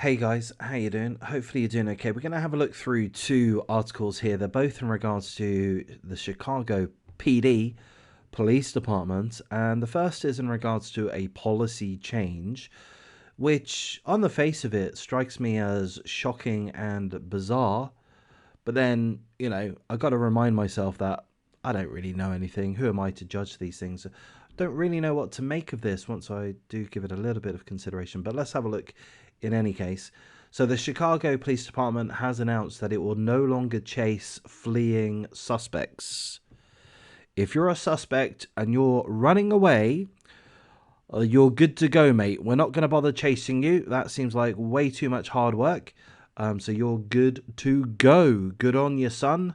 Hey guys, how you doing? Hopefully you're doing okay. We're going to have a look through two articles here. They're both in regards to the Chicago PD Police Department, and the first is in regards to a policy change, which on the face of it strikes me as shocking and bizarre. But then, I got to remind myself that I don't really know anything. Who am I to judge these things? Don't really know what to make of this once I do give it a little bit of consideration. But let's have a look in any case. So, the Chicago Police Department has announced that it will no longer chase fleeing suspects. If you're a suspect and you're running away, you're good to go, mate. We're not going to bother chasing you. That seems like way too much hard work. So you're good to go. Good on you, son.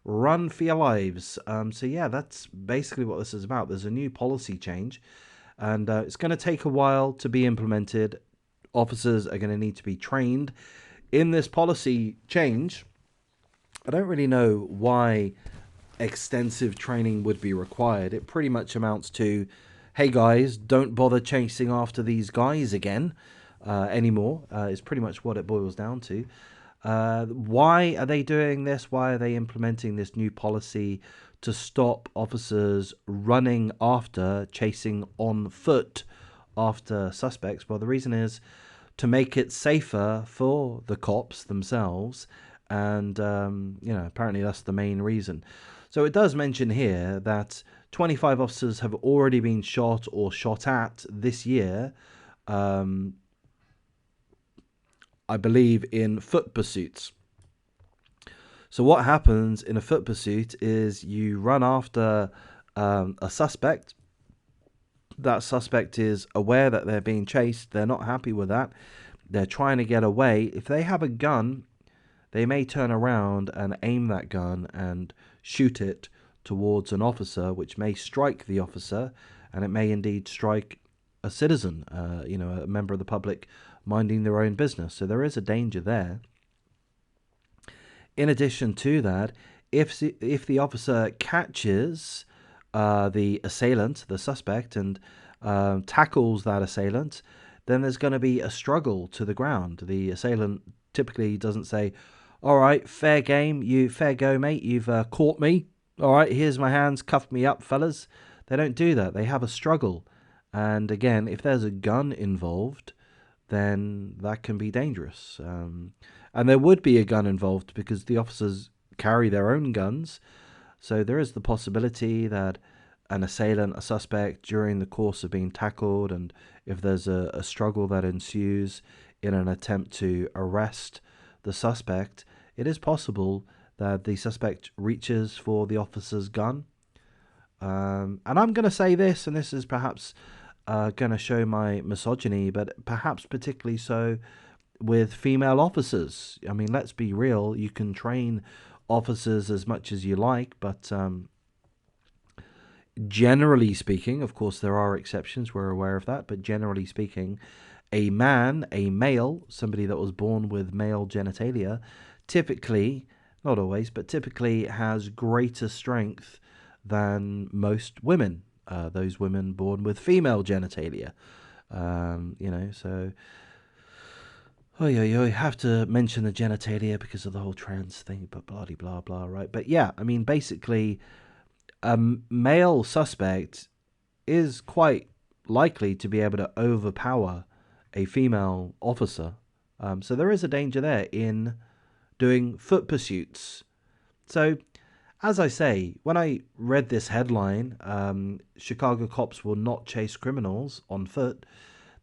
Run for your lives. So yeah, that's basically what this is about. There's a new policy change, and it's going to take a while to be implemented. Officers are going to need to be trained in this policy change. I don't really know why extensive training would be required. It pretty much amounts to, hey guys, don't bother chasing after these guys again anymore, is pretty much what it boils down to. Why are they doing this? Why are they implementing this new policy to stop officers running after, chasing on foot after suspects? Well, the reason is to make it safer for the cops themselves. And, apparently that's the main reason. So it does mention here that 25 officers have already been shot or shot at this year, I believe, in foot pursuits. So what happens in a foot pursuit is you run after a suspect. That suspect is aware that they're being chased. They're not happy with that. They're trying to get away. If they have a gun, they may turn around and aim that gun and shoot it towards an officer, which may strike the officer, and it may indeed strike a citizen, a member of the public minding their own business. So there is a danger there. In addition to that, if the officer catches the assailant, the suspect, and tackles that assailant, then there's going to be a struggle to the ground. The assailant typically doesn't say, all right, fair game, fair go, mate, you've caught me. All right, here's my hands, cuff me up, fellas. They don't do that. They have a struggle. And again, if there's a gun involved, then that can be dangerous. And there would be a gun involved because the officers carry their own guns. So there is the possibility that an assailant, a suspect, during the course of being tackled, and if there's a struggle that ensues in an attempt to arrest the suspect, it is possible that the suspect reaches for the officer's gun. And I'm going to say this, and this is perhaps going to show my misogyny, but perhaps particularly so with female officers. I mean, let's be real. You can train officers as much as you like, but generally speaking, of course, there are exceptions. We're aware of that. But generally speaking, a male, somebody that was born with male genitalia, typically, not always, but typically has greater strength than most women, those women born with female genitalia. So, you have to mention the genitalia because of the whole trans thing, but blah, blah, blah, right? But yeah, I mean, basically, a male suspect is quite likely to be able to overpower a female officer. So there is a danger there in doing foot pursuits. So, as I say, when I read this headline, Chicago cops will not chase criminals on foot,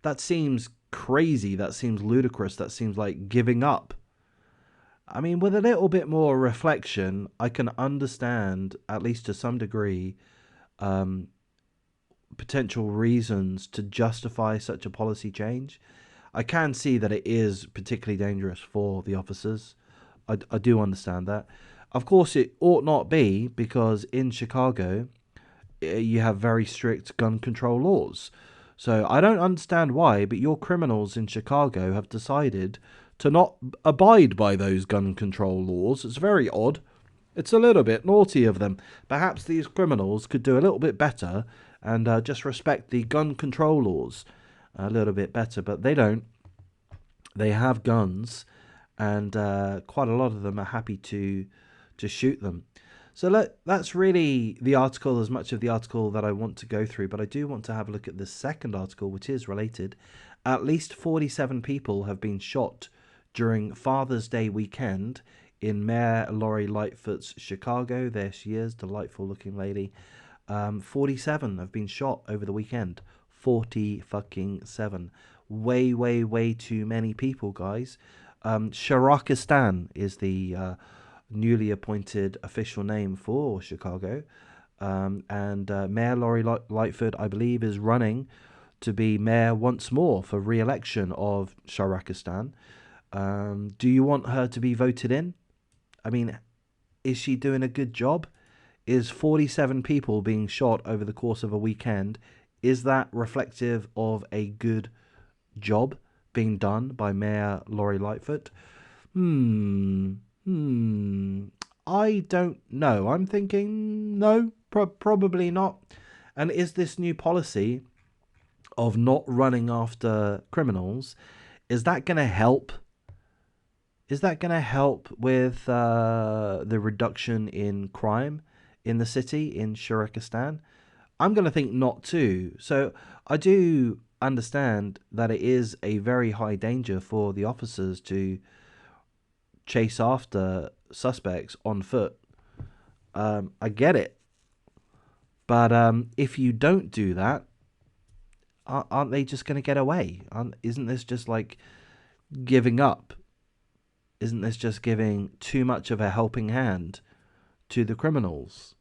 that seems crazy. That seems ludicrous. That seems like giving up. I mean, with a little bit more reflection, I can understand, at least to some degree, potential reasons to justify such a policy change. I can see that it is particularly dangerous for the officers. I do understand that. Of course, it ought not be, because in Chicago, you have very strict gun control laws. So I don't understand why, but your criminals in Chicago have decided to not abide by those gun control laws. It's very odd. It's a little bit naughty of them. Perhaps these criminals could do a little bit better and just respect the gun control laws a little bit better, but they don't. they have guns, and quite a lot of them are happy to shoot them. So that's really the article, as much of the article that I want to go through, but I do want to have a look at the second article, which is related. At least 47 people have been shot during Father's Day weekend in Mayor Lori Lightfoot's Chicago. There she is, delightful looking lady. 47 have been shot over the weekend. 47. Way, way, way too many people, guys. Sharakistan is the newly appointed official name for Chicago. And Mayor Lori Lightfoot, I believe, is running to be mayor once more for re-election of Sharakistan. Do you want her to be voted in? I mean, is she doing a good job? Is 47 people being shot over the course of a weekend, is that reflective of a good job being done by Mayor Lori Lightfoot? I don't know. I'm thinking no, probably not. And is this new policy of not running after criminals, is that going to help? Is that going to help with the reduction in crime in the city in Sharakistan? I'm going to think not too. So I do understand that it is a very high danger for the officers to chase after suspects on foot. I get it. But if you don't do that, aren't they just going to get away? Isn't this just like giving up? Isn't this just giving too much of a helping hand to the criminals?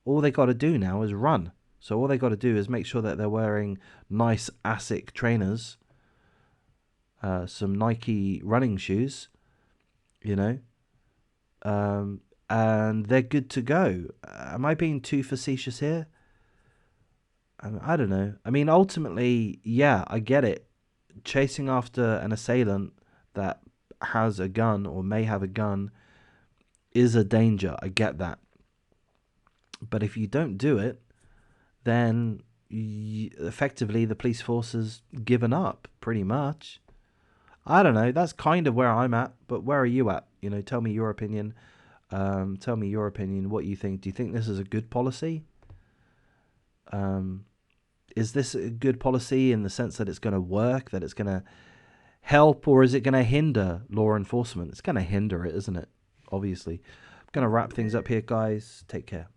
All they got to do now is run. So all they got to do is make sure that they're wearing nice ASIC trainers, some Nike running shoes, you know, and they're good to go. Am I being too facetious here? I don't know. I mean, ultimately, yeah, I get it. Chasing after an assailant that has a gun or may have a gun is a danger. I get that. But if you don't do it, then effectively the police force has given up, pretty much. I don't know. That's kind of where I'm at. But where are you at? You know, tell me your opinion. Tell me your opinion. What you think? Do you think this is a good policy? Is this a good policy in the sense that it's going to work, that it's going to help, or is it going to hinder law enforcement? It's going to hinder it, isn't it? Obviously. I'm going to wrap things up here, guys. Take care.